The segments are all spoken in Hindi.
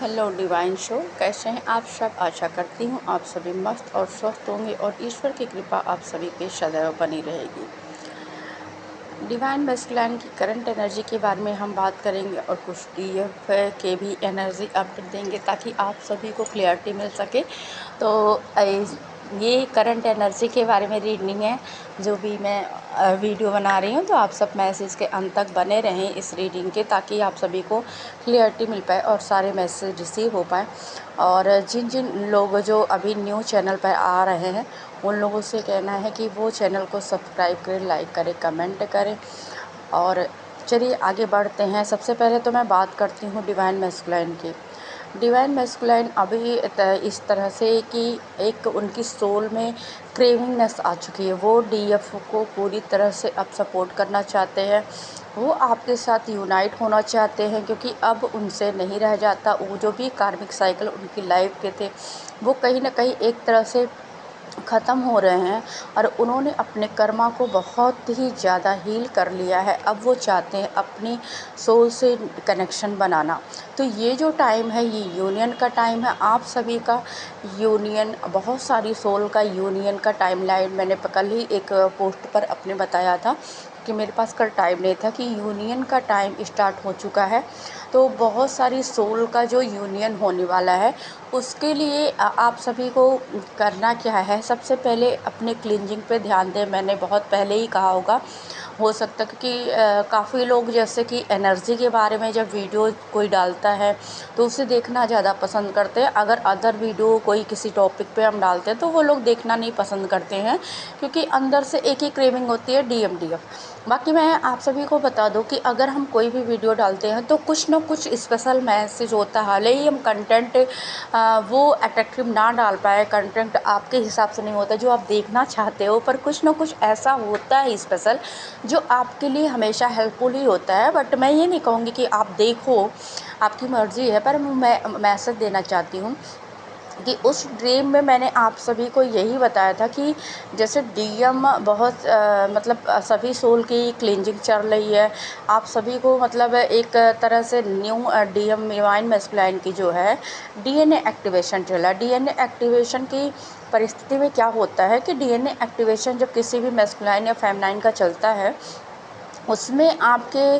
हेलो डिवाइन शो, कैसे हैं आप सब। आशा करती हूँ आप सभी मस्त और स्वस्थ होंगे और ईश्वर की कृपा आप सभी पे सदैव बनी रहेगी। डिवाइन मैस्कुलिन की करंट एनर्जी के बारे में हम बात करेंगे और कुछ डीएफ के भी एनर्जी अपडेट देंगे ताकि आप सभी को क्लियरिटी मिल सके। तो ये करंट एनर्जी के बारे में रीडिंग है जो भी मैं वीडियो बना रही हूँ, तो आप सब मैसेज के अंत तक बने रहें इस रीडिंग के, ताकि आप सभी को क्लियरिटी मिल पाए और सारे मैसेज रिसीव हो पाए। और जिन जिन लोग जो अभी न्यू चैनल पर आ रहे हैं उन लोगों से कहना है कि वो चैनल को सब्सक्राइब करें, लाइक करें, कमेंट करें। और चलिए आगे बढ़ते हैं। सबसे पहले तो मैं बात करती हूँ डिवाइन मैस्कुलिन की। डिवाइन मैस्कुलिन अभी इस तरह से कि एक उनकी सोल में क्रेविंगनेस आ चुकी है। वो डीएफ को पूरी तरह से अब सपोर्ट करना चाहते हैं। वो आपके साथ यूनाइट होना चाहते हैं क्योंकि अब उनसे नहीं रह जाता। वो जो भी कार्मिक साइकिल उनकी लाइफ के थे वो कहीं ना कहीं एक तरह से ख़त्म हो रहे हैं और उन्होंने अपने कर्मा को बहुत ही ज़्यादा हील कर लिया है। अब वो चाहते हैं अपनी सोल से कनेक्शन बनाना। तो ये जो टाइम है ये यूनियन का टाइम है। आप सभी का यूनियन, बहुत सारी सोल का यूनियन का टाइमलाइन मैंने कल ही एक पोस्ट पर अपने बताया था कि मेरे पास कल टाइम नहीं था कि यूनियन का टाइम स्टार्ट हो चुका है। तो बहुत सारी सोल का जो यूनियन होने वाला है उसके लिए आप सभी को करना क्या है। सबसे पहले अपने क्लींजिंग पे ध्यान दें। मैंने बहुत पहले ही कहा होगा, हो सकता है क्योंकि काफ़ी लोग जैसे कि एनर्जी के बारे में जब वीडियो कोई डालता है तो उसे देखना ज़्यादा पसंद करते हैं। अगर अदर वीडियो कोई किसी टॉपिक पे हम डालते हैं तो वो लोग देखना नहीं पसंद करते हैं क्योंकि अंदर से एक ही क्रेविंग होती है, डीएफ। बाकी मैं आप सभी को बता दूं कि अगर हम कोई भी वीडियो डालते हैं तो कुछ ना कुछ स्पेशल मैसेज होता है। हाले ही हम कंटेंट वो अट्रैक्टिव ना डाल पाए, कंटेंट आपके हिसाब से नहीं होता जो आप देखना चाहते हो, पर कुछ ना कुछ ऐसा होता है स्पेशल जो आपके लिए हमेशा हेल्पफुल ही होता है। बट मैं ये नहीं कहूँगी कि आप देखो, आपकी मर्ज़ी है, पर मैं मैसेज देना चाहती हूँ कि उस ड्रीम में मैंने आप सभी को यही बताया था कि जैसे डीएम बहुत सभी सोल की क्लींजिंग चल रही है। आप सभी को मतलब एक तरह से न्यू डीएम डिवाइन मैस्कुलिन की जो है डीएनए एक्टिवेशन चला। डीएनए एक्टिवेशन की परिस्थिति में क्या होता है कि डीएनए एक्टिवेशन जब किसी भी मैस्कुलिन या फेमिनाइन का चलता है उसमें आपके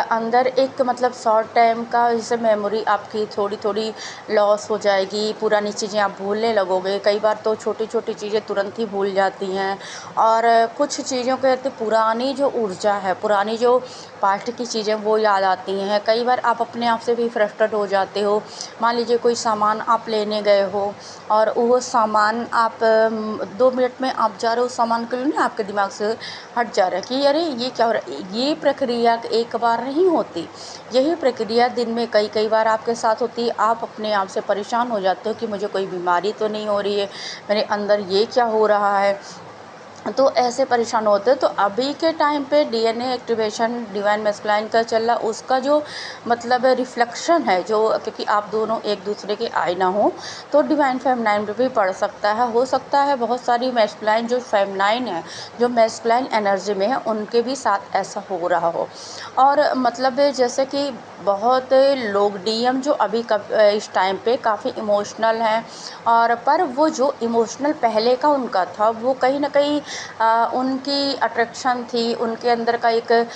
अंदर एक मतलब शॉर्ट टाइम का जैसे मेमोरी आपकी थोड़ी थोड़ी लॉस हो जाएगी। पुरानी चीज़ें आप भूलने लगोगे। कई बार तो छोटी छोटी चीज़ें तुरंत ही भूल जाती हैं और कुछ चीज़ों के पुरानी जो ऊर्जा है, पुरानी जो पास्ट की चीज़ें वो याद आती हैं। कई बार आप अपने आप से भी फ्रस्ट्रेट हो जाते हो। मान लीजिए कोई सामान आप लेने गए हो और वो सामान आप 2 मिनट में आप जा रहे हो, उस सामान के लिए ना आपके दिमाग से हट जा रहा है कि अरे ये क्या हो रहा है। ये प्रक्रिया एक बार नहीं होती, यही प्रक्रिया दिन में कई कई बार आपके साथ होती है। आप अपने आप से परेशान हो जाते हो कि मुझे कोई बीमारी तो नहीं हो रही है, मेरे अंदर ये क्या हो रहा है। तो ऐसे परेशान होते हैं। तो अभी के टाइम पे डीएनए एक्टिवेशन डिवाइन मैस्कुलिन का चल रहा, उसका जो मतलब रिफ्लेक्शन है, जो क्योंकि आप दोनों एक दूसरे के आईना हो, तो डिवाइन फेमिनाइन पे भी पड़ सकता है। हो सकता है बहुत सारी मैस्कुलिन जो फेमिनाइन है, जो मैस्कुलिन एनर्जी में है, उनके भी साथ ऐसा हो रहा हो। और मतलब जैसे कि बहुत लोग डीएम जो अभी इस टाइम पे काफ़ी इमोशनल हैं, और पर वो जो इमोशनल पहले का उनका था वो कहीं ना कहीं उनकी अट्रैक्शन थी, उनके अंदर का एक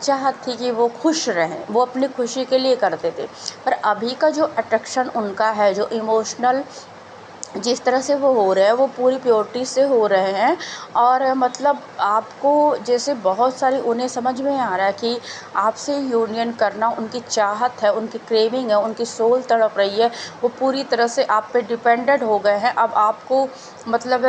चाहत थी कि वो खुश रहें, वो अपनी खुशी के लिए करते थे। पर अभी का जो अट्रैक्शन उनका है, जो इमोशनल जिस तरह से वो हो रहे हैं वो पूरी प्योरिटी से हो रहे हैं। और मतलब आपको जैसे बहुत सारी उन्हें समझ में आ रहा है कि आपसे यूनियन करना उनकी चाहत है, उनकी क्रेविंग है, उनकी सोल तड़प रही है। वो पूरी तरह से आप पे डिपेंडेंट हो गए हैं। अब आपको मतलब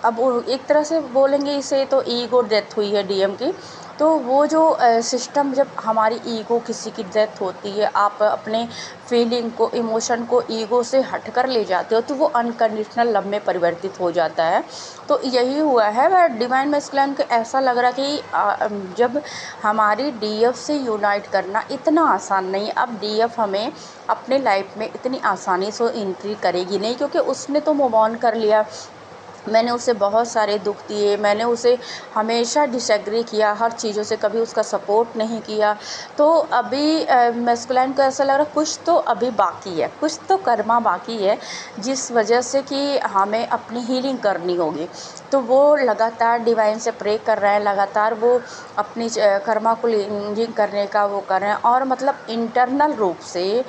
अब वो एक तरह से बोलेंगे इसे तो ईगो डेथ हुई है डीएम की। तो वो जो सिस्टम, जब हमारी ईगो किसी की डेथ होती है, आप अपने फीलिंग को, इमोशन को ईगो से हट कर ले जाते हो तो वो अनकंडीशनल लव में परिवर्तित हो जाता है। तो यही हुआ है। वह डिवाइन मैस्कुलिन को ऐसा लग रहा कि जब हमारी डीएफ से यूनाइट करना इतना आसान नहीं। अब डीएफ हमें अपने लाइफ में इतनी आसानी से एंट्री करेगी नहीं क्योंकि उसने तो मूव ऑन कर लिया। मैंने उसे बहुत सारे दुख दिए, मैंने उसे हमेशा डिसएग्री किया हर चीज़ों से, कभी उसका सपोर्ट नहीं किया। तो अभी मैस्कुलिन को ऐसा लग रहा कुछ तो अभी बाकी है, कुछ तो कर्मा बाकी है, जिस वजह से कि हमें अपनी हीलिंग करनी होगी। तो वो लगातार डिवाइन से प्रे कर रहे हैं, लगातार वो अपनी कर्मा को क्लींजिंग करने का वो कर रहे हैं, और मतलब इंटरनल रूप से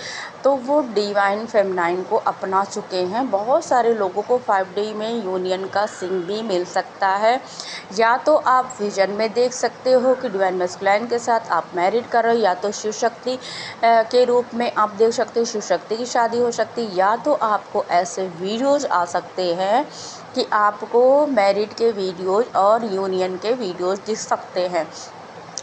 तो वो डिवाइन फेमिनाइन को अपना चुके हैं। बहुत सारे लोगों को 5D में यूनियन का सिंग भी मिल सकता है। या तो आप विजन में देख सकते हो कि डिवाइन मैस्कुलिन के साथ आप मैरिड कर रहे हो, या तो शिव शक्ति के रूप में आप देख सकते हो शिव शक्ति की शादी हो सकती है, या तो आपको ऐसे वीडियोज़ आ सकते हैं कि आपको मैरिड के वीडियोज़ और यूनियन के वीडियोज़ दिख सकते हैं।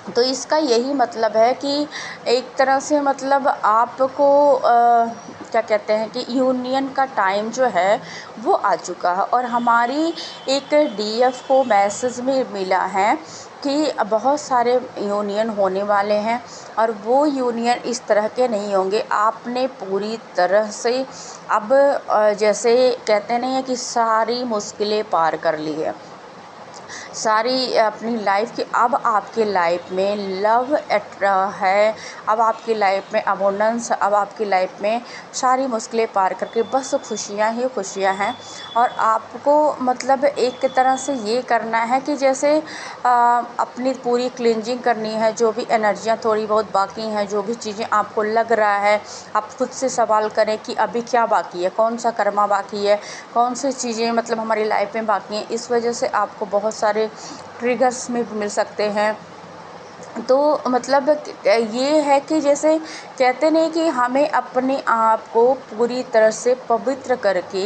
तो इसका यही मतलब है कि एक तरह से मतलब आपको क्या कहते हैं कि यूनियन का टाइम जो है वो आ चुका है। और हमारी एक डीएफ को मैसेज में मिला है कि बहुत सारे यूनियन होने वाले हैं, और वो यूनियन इस तरह के नहीं होंगे। आपने पूरी तरह से अब जैसे कहते नहीं है कि सारी मुश्किलें पार कर ली है, सारी अपनी लाइफ की, अब आपके लाइफ में लव है, अब आपकी लाइफ में अबोंडेंस, अब आपकी लाइफ में सारी मुश्किलें पार करके बस खुशियाँ ही खुशियाँ हैं। और आपको मतलब एक तरह से ये करना है कि जैसे अपनी पूरी क्लींजिंग करनी है, जो भी एनर्जियाँ थोड़ी बहुत बाकी हैं, जो भी चीज़ें आपको लग रहा है, आप खुद से सवाल करें कि अभी क्या बाकी है, कौन सा कर्मा बाकी है, कौन सी चीज़ें मतलब हमारी लाइफ में बाकी हैं। इस वजह से आपको बहुत सारे ट्रिगर्स में मिल सकते हैं। तो मतलब ये है कि जैसे कहते नहीं कि हमें अपने आप को पूरी तरह से पवित्र करके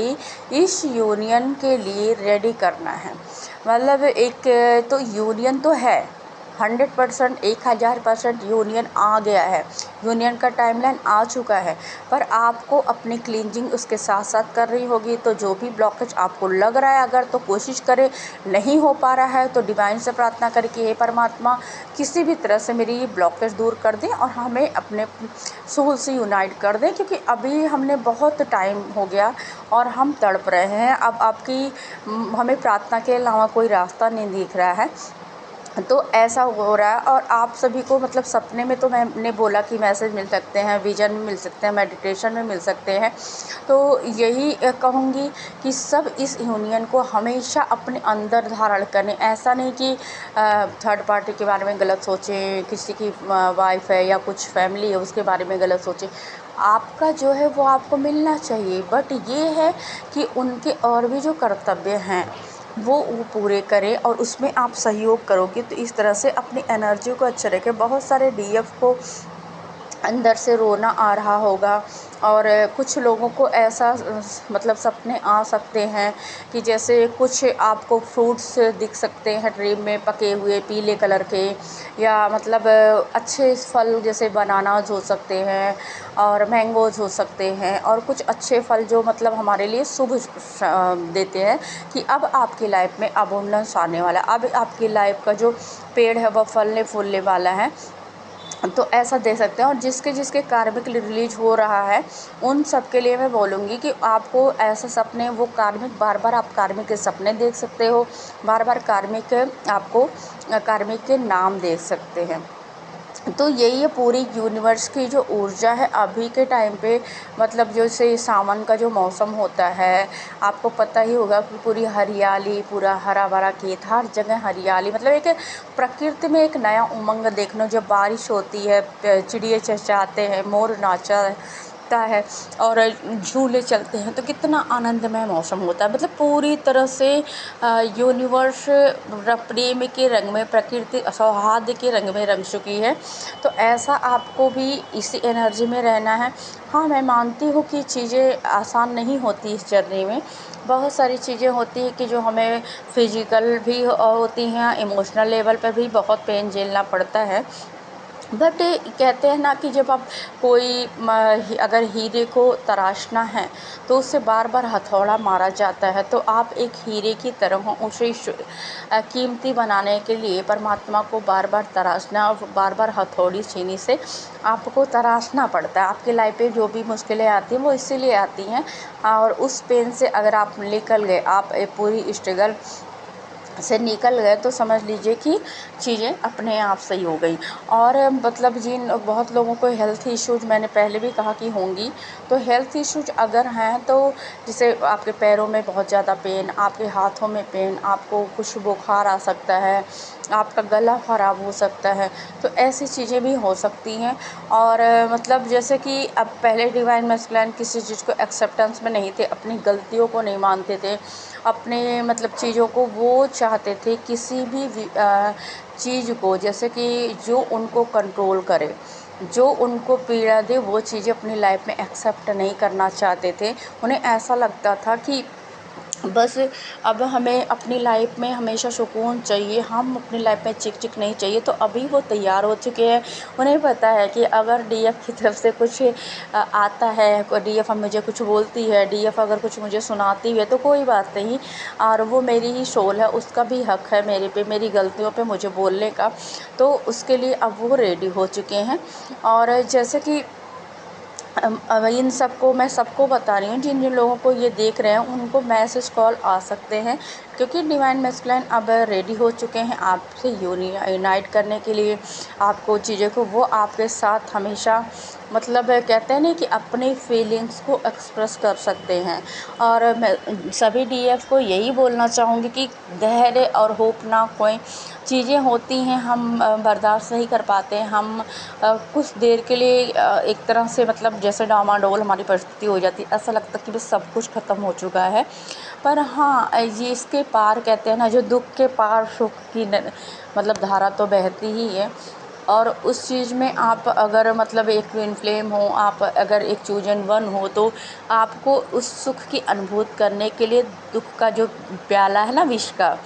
इस यूनियन के लिए रेडी करना है। मतलब एक तो यूनियन तो है 100%, 1000% यूनियन आ गया है, यूनियन का टाइमलाइन आ चुका है, पर आपको अपनी क्लींजिंग उसके साथ साथ कर रही होगी। तो जो भी ब्लॉकेज आपको लग रहा है अगर, तो कोशिश करें, नहीं हो पा रहा है तो डिवाइन से प्रार्थना करें कि हे परमात्मा किसी भी तरह से मेरी ये ब्लॉकेज दूर कर दें और हमें अपने सोल से यूनाइट कर दें, क्योंकि अभी हमने बहुत टाइम हो गया और हम तड़प रहे हैं। अब आपकी हमें प्रार्थना के अलावा कोई रास्ता नहीं दिख रहा है। तो ऐसा हो रहा है। और आप सभी को मतलब सपने में तो मैंने बोला कि मैसेज मिल सकते हैं, विजन में मिल सकते हैं, मेडिटेशन में मिल सकते हैं। तो यही कहूँगी कि सब इस यूनियन को हमेशा अपने अंदर धारण करें। ऐसा नहीं कि थर्ड पार्टी के बारे में गलत सोचें, किसी की वाइफ है या कुछ फैमिली है उसके बारे में गलत सोचें। आपका जो है वो आपको मिलना चाहिए, बट ये है कि उनके और भी जो कर्तव्य हैं वो पूरे करें, और उसमें आप सहयोग करोगे तो इस तरह से अपनी एनर्जी को अच्छे रखें। बहुत सारे डीएफ को अंदर से रोना आ रहा होगा, और कुछ लोगों को ऐसा मतलब सपने आ सकते हैं कि जैसे कुछ आपको फ्रूट्स दिख सकते हैं ड्रीम में, पके हुए पीले कलर के, या मतलब अच्छे फल जैसे बनानाज हो सकते हैं और मैंगोज़ हो सकते हैं, और कुछ अच्छे फल जो मतलब हमारे लिए शुभ देते हैं कि अब आपकी लाइफ में अबंडेंस आने वाला है, अब आपकी लाइफ का जो पेड़ है वह फलने फूलने वाला है। तो ऐसा दे सकते हैं। और जिसके जिसके कार्मिक रिलीज हो रहा है उन सब के लिए मैं बोलूँगी कि आपको ऐसे सपने, वो कार्मिक, बार बार आप कार्मिक के सपने देख सकते हो, बार बार कार्मिक आपको कार्मिक के नाम देख सकते हैं। तो यही है पूरी यूनिवर्स की जो ऊर्जा है अभी के टाइम पे। मतलब जैसे सावन का जो मौसम होता है, आपको पता ही होगा कि पूरी हरियाली, पूरा हरा भरा खेत, हर जगह हरियाली, मतलब एक प्रकृति में एक नया उमंग देखना। जब बारिश होती है, चिड़िए चहचहाते हैं, मोर नाचता है और झूले चलते हैं, तो कितना आनंदमय मौसम होता है। मतलब पूरी तरह से यूनिवर्स प्रेम के रंग में, प्रकृति सौहार्द के रंग में रंग चुकी है। तो ऐसा आपको भी इसी एनर्जी में रहना है। हाँ, मैं मानती हूँ कि चीज़ें आसान नहीं होती इस जर्नी में, बहुत सारी चीज़ें होती हैं कि जो हमें फिजिकल भी होती हैं, इमोशनल लेवल पर भी बहुत पेन झेलना पड़ता है। बट कहते हैं ना कि जब आप कोई अगर हीरे को तराशना है तो उससे बार बार हथौड़ा मारा जाता है, तो आप एक हीरे की तरह हो, उसे कीमती बनाने के लिए परमात्मा को बार बार तराशना और बार बार हथौड़ी छीनी से आपको तराशना पड़ता है। आपकी लाइफ पे जो भी मुश्किलें आती हैं वो इसीलिए आती हैं, और उस पेन से अगर आप निकल गए, आप पूरी स्ट्रगल से निकल गए, तो समझ लीजिए कि चीज़ें अपने आप सही हो गई। और मतलब जिन बहुत लोगों को हेल्थ इश्यूज़, मैंने पहले भी कहा कि होंगी, तो हेल्थ इश्यूज अगर हैं तो जैसे आपके पैरों में बहुत ज़्यादा पेन, आपके हाथों में पेन, आपको कुछ बुखार आ सकता है, आपका गला ख़राब हो सकता है, तो ऐसी चीज़ें भी हो सकती हैं। और मतलब जैसे कि अब पहले डिवाइन मैस्कुलिन किसी चीज़ को एक्सेप्टेंस में नहीं थे, अपनी गलतियों को नहीं मानते थे, अपने मतलब चीज़ों को वो चाहते थे किसी भी चीज़ को, जैसे कि जो उनको कंट्रोल करे, जो उनको पीड़ा दे, वो चीज़ें अपनी लाइफ में एक्सेप्ट नहीं करना चाहते थे। उन्हें ऐसा लगता था कि बस अब हमें अपनी लाइफ में हमेशा सुकून चाहिए, हम अपनी लाइफ में चिक-चिक नहीं चाहिए। तो अभी वो तैयार हो चुके हैं। उन्हें पता है कि अगर डीएफ की तरफ से कुछ आता है, डीएफ मुझे कुछ बोलती है, डीएफ अगर कुछ मुझे सुनाती है तो कोई बात नहीं, और वो मेरी ही सोल है, उसका भी हक है मेरे पे, मेरी गलतियों पे मुझे बोलने का। तो उसके लिए अब वो रेडी हो चुके हैं। और जैसे कि अब इन सबको मैं सबको बता रही हूँ, जिन जिन लोगों को ये देख रहे हैं उनको मैसेज कॉल आ सकते हैं, क्योंकि डिवाइन मैस्कुलिन अब रेडी हो चुके हैं आपसे यूनाइट करने के लिए, आपको चीज़ों को, वो आपके साथ हमेशा मतलब कहते हैं ना कि अपने फीलिंग्स को एक्सप्रेस कर सकते हैं। और मैं सभी डीएफ को यही बोलना चाहूँगी कि धैर्य और होप ना खोएं। चीज़ें होती हैं, हम बर्दाश्त नहीं कर पाते हैं, हम कुछ देर के लिए एक तरह से मतलब जैसे डामाडोल हमारी परिस्थिति हो जाती है, ऐसा लगता है कि बस सब कुछ ख़त्म हो चुका है। पर हाँ, ये इसके पार कहते हैं ना, जो दुख के पार सुख की मतलब धारा तो बहती ही है। और उस चीज़ में आप अगर मतलब एक ट्विन फ्लेम हो, आप अगर एक चूजन वन हो, तो आपको उस सुख की अनुभूति करने के लिए दुख का जो प्याला है ना विष का,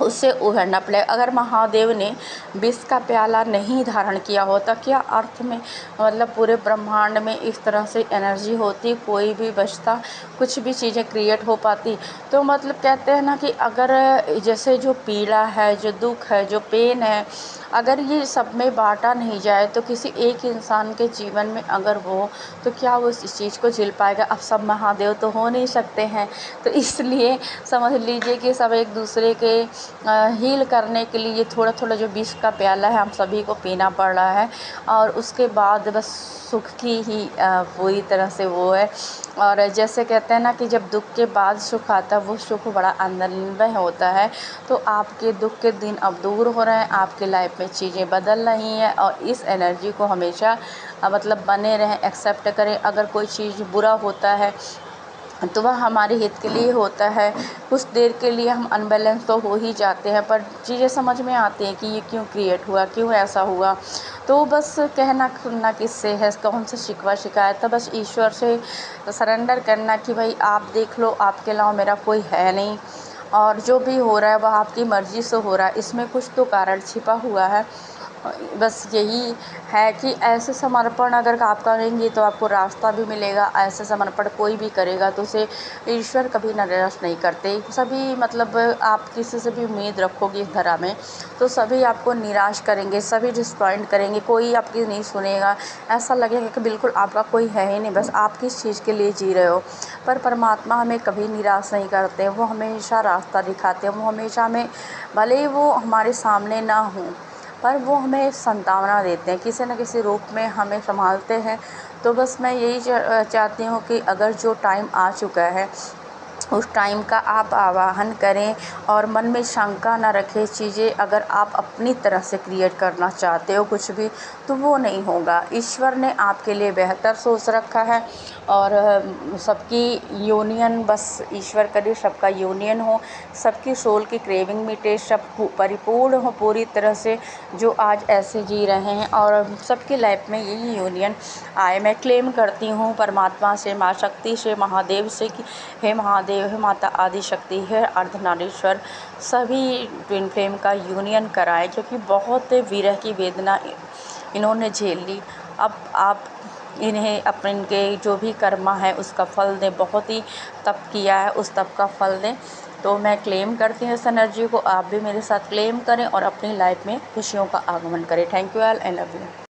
उससे उभरना पड़ेगा। अगर महादेव ने विष का प्याला नहीं धारण किया होता, क्या अर्थ में मतलब पूरे ब्रह्मांड में इस तरह से एनर्जी होती, कोई भी बचता, कुछ भी चीज़ें क्रिएट हो पाती। तो मतलब कहते हैं ना कि अगर जैसे जो पीड़ा है, जो दुख है, जो पेन है, अगर ये सब में बांटा नहीं जाए, तो किसी एक इंसान के जीवन में अगर हो, तो क्या वो इस चीज़ को झेल पाएगा। अब सब महादेव तो हो नहीं सकते हैं, तो इसलिए समझ लीजिए कि सब एक दूसरे के हील करने के लिए थोड़ा थोड़ा जो विष का प्याला है हम सभी को पीना पड़ रहा है। और उसके बाद बस सुख की ही पूरी तरह से वो है। और जैसे कहते हैं ना कि जब दुख के बाद सुख आता है, वो सुख बड़ा आनंदमय होता है। तो आपके दुख के दिन अब दूर हो रहे हैं, आपकी लाइफ में चीज़ें बदल रही हैं, और इस एनर्जी को हमेशा मतलब बने रहें, एक्सेप्ट करें। अगर कोई चीज़ बुरा होता है तो वह हमारे हित के लिए होता है। कुछ देर के लिए हम अनबैलेंस तो हो ही जाते हैं, पर चीज़ें समझ में आती हैं कि ये क्यों क्रिएट हुआ, क्यों ऐसा हुआ। तो बस कहना सुनना किससे है, कौन सा शिकवा शिकायत है, बस ईश्वर से सरेंडर करना कि भाई आप देख लो, आपके अलावा मेरा कोई है नहीं, और जो भी हो रहा है वह आपकी मर्ज़ी से हो रहा है, इसमें कुछ तो कारण छिपा हुआ है। बस यही है कि ऐसे समर्पण अगर आप करेंगे तो आपको रास्ता भी मिलेगा। ऐसे समर्पण कोई भी करेगा तो उसे ईश्वर कभी निराश नहीं करते। सभी मतलब आप किसी से भी उम्मीद रखोगे इस धरा में, तो सभी आपको निराश करेंगे, सभी डिसपॉइंट करेंगे, कोई आपकी नहीं सुनेगा। ऐसा लगेगा कि बिल्कुल आपका कोई है ही नहीं, बस आप किस चीज़ के लिए जी रहे हो। पर परमात्मा हमें कभी निराश नहीं करते, वो हमेशा रास्ता दिखाते हैं, वो हमेशा हमें, भले ही वो हमारे सामने ना हों, पर वो हमें संतावना देते हैं, किसी न किसी रूप में हमें संभालते हैं। तो बस मैं यही चाहती हूँ कि अगर जो टाइम आ चुका है, उस टाइम का आप आवाहन करें, और मन में शंका ना रखें। चीज़ें अगर आप अपनी तरह से क्रिएट करना चाहते हो कुछ भी, तो वो नहीं होगा। ईश्वर ने आपके लिए बेहतर सोच रखा है, और सबकी यूनियन, बस ईश्वर करे सबका यूनियन हो, सबकी सोल की क्रेविंग मिटे, सब परिपूर्ण हो पूरी तरह से, जो आज ऐसे जी रहे हैं, और सबकी लाइफ में यही यूनियन आए। मैं क्लेम करती हूँ परमात्मा से, माँ शक्ति से, महादेव से कि हे महादेव, हे माता आदि शक्ति, हे अर्धनारीश्वर, सभी ट्विन फ्लेम का यूनियन कराएं, क्योंकि बहुत विरह की वेदना इन्होंने झेल ली। अब आप इन्हें अपने इनके जो भी कर्मा है उसका फल दें, बहुत ही तप किया है उस तप का फल दें। तो मैं क्लेम करती हूँ इस एनर्जी को, आप भी मेरे साथ क्लेम करें और अपनी लाइफ में खुशियों का आगमन करें। Thank you all, I love you.